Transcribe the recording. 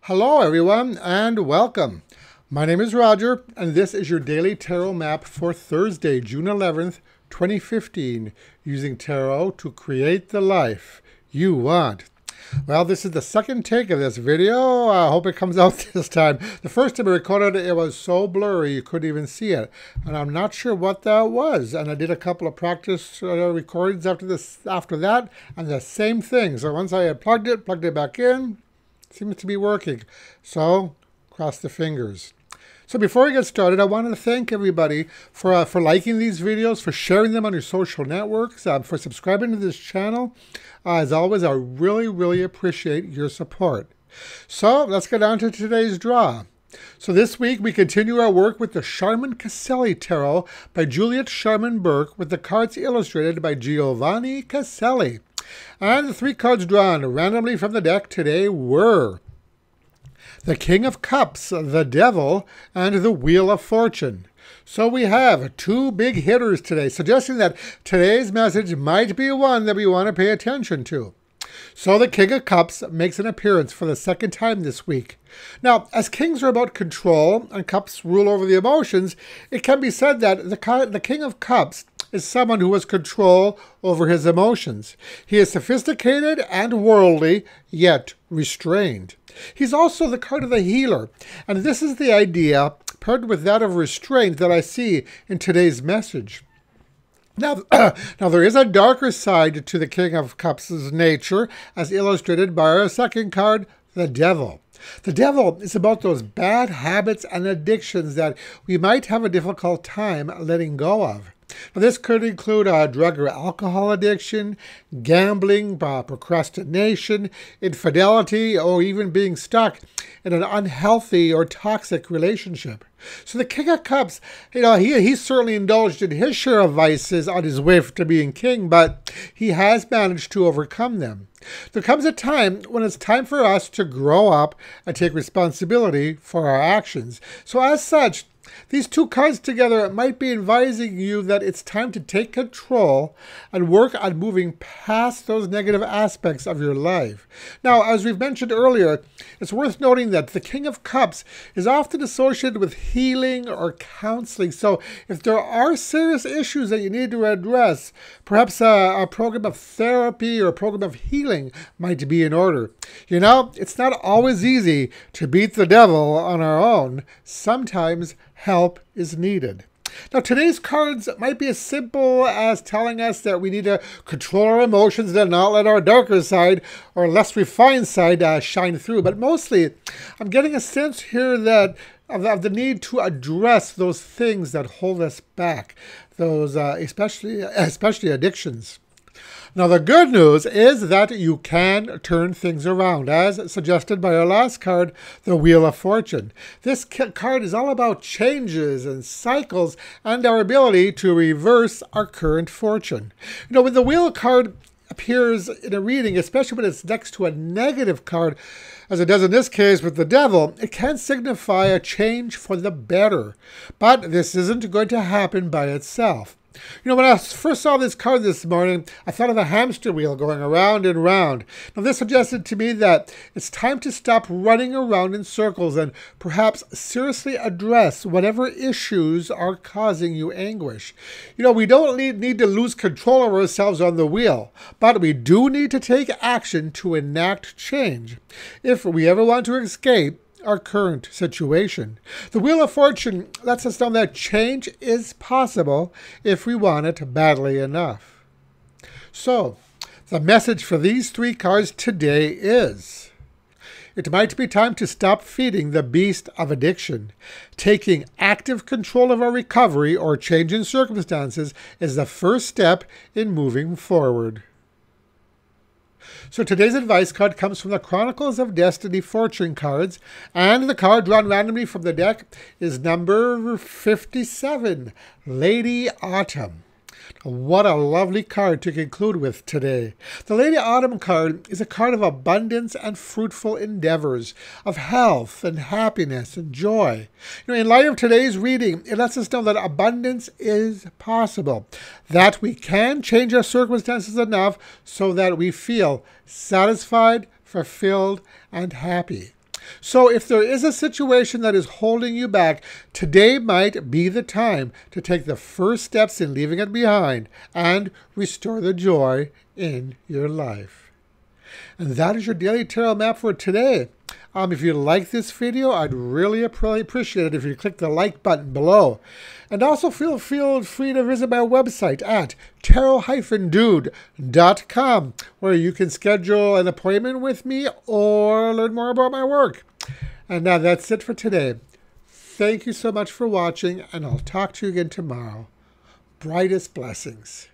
Hello everyone and welcome. My name is Roger and this is your daily tarot map for Thursday, June 11th, 2015, using tarot to create the life you want. Well, this is the second take of this video. I hope it comes out this time. The first time I recorded it, it was so blurry you couldn't even see it. And I'm not sure what that was. And I did a couple of practice recordings after that, and the same thing. So once I had plugged it back in, seems to be working. So, cross the fingers. So before we get started, I wanted to thank everybody for liking these videos, for sharing them on your social networks, for subscribing to this channel. As always, I really appreciate your support. So let's get on to today's draw. So this week we continue our work with the Sharman-Caselli Tarot by Juliet Sharman-Burke, with the cards illustrated by Giovanni Caselli. And the three cards drawn randomly from the deck today were the King of Cups, the Devil, and the Wheel of Fortune. So we have two big hitters today, suggesting that today's message might be one that we want to pay attention to. So the King of Cups makes an appearance for the second time this week. Now, as kings are about control and cups rule over the emotions, it can be said that the King of Cups is someone who has control over his emotions. He is sophisticated and worldly, yet restrained. He's also the card of the healer, and this is the idea, paired with that of restraint, that I see in today's message. Now, there is a darker side to the King of Cups' nature, as illustrated by our second card, the Devil. The Devil is about those bad habits and addictions that we might have a difficult time letting go of. Now, this could include drug or alcohol addiction, gambling, procrastination, infidelity, or even being stuck in an unhealthy or toxic relationship. So the King of Cups, he's certainly indulged in his share of vices on his way to being king, but he has managed to overcome them. There comes a time when it's time for us to grow up and take responsibility for our actions. So as such, these two cards together might be advising you that it's time to take control and work on moving past those negative aspects of your life. Now, as we've mentioned earlier, it's worth noting that the King of Cups is often associated with healing or counseling. So if there are serious issues that you need to address, perhaps a program of therapy or a program of healing might be in order. It's not always easy to beat the devil on our own. Sometimes help is needed. Now, today's cards might be as simple as telling us that we need to control our emotions and not let our darker side or less refined side shine through. But mostly, I'm getting a sense here that of the need to address those things that hold us back, those especially addictions. Now, the good news is that you can turn things around, as suggested by our last card, the Wheel of Fortune. This card is all about changes and cycles and our ability to reverse our current fortune. When the Wheel card appears in a reading, especially when it's next to a negative card, as it does in this case with the Devil, it can signify a change for the better. But this isn't going to happen by itself. When I first saw this card this morning, I thought of a hamster wheel going around and round. Now, this suggested to me that it's time to stop running around in circles and perhaps seriously address whatever issues are causing you anguish. We don't need to lose control of ourselves on the wheel, but we do need to take action to enact change if we ever want to escape our current situation. The Wheel of Fortune lets us know that change is possible if we want it badly enough. So, the message for these three cards today is: it might be time to stop feeding the beast of addiction. Taking active control of our recovery or change in circumstances is the first step in moving forward. So today's advice card comes from the Chronicles of Destiny fortune cards, and the card drawn randomly from the deck is number 57, Lady Autumn. What a lovely card to conclude with today. The Lady Autumn card is a card of abundance and fruitful endeavors, of health and happiness and joy. In light of today's reading, it lets us know that abundance is possible, that we can change our circumstances enough so that we feel satisfied, fulfilled, and happy. So if there is a situation that is holding you back, today might be the time to take the first steps in leaving it behind and restore the joy in your life. And that is your daily tarot map for today. If you like this video, I'd really appreciate it if you click the like button below. And also feel free to visit my website at tarot-dude.com, where you can schedule an appointment with me or learn more about my work. And now that's it for today. Thank you so much for watching, and I'll talk to you again tomorrow. Brightest blessings.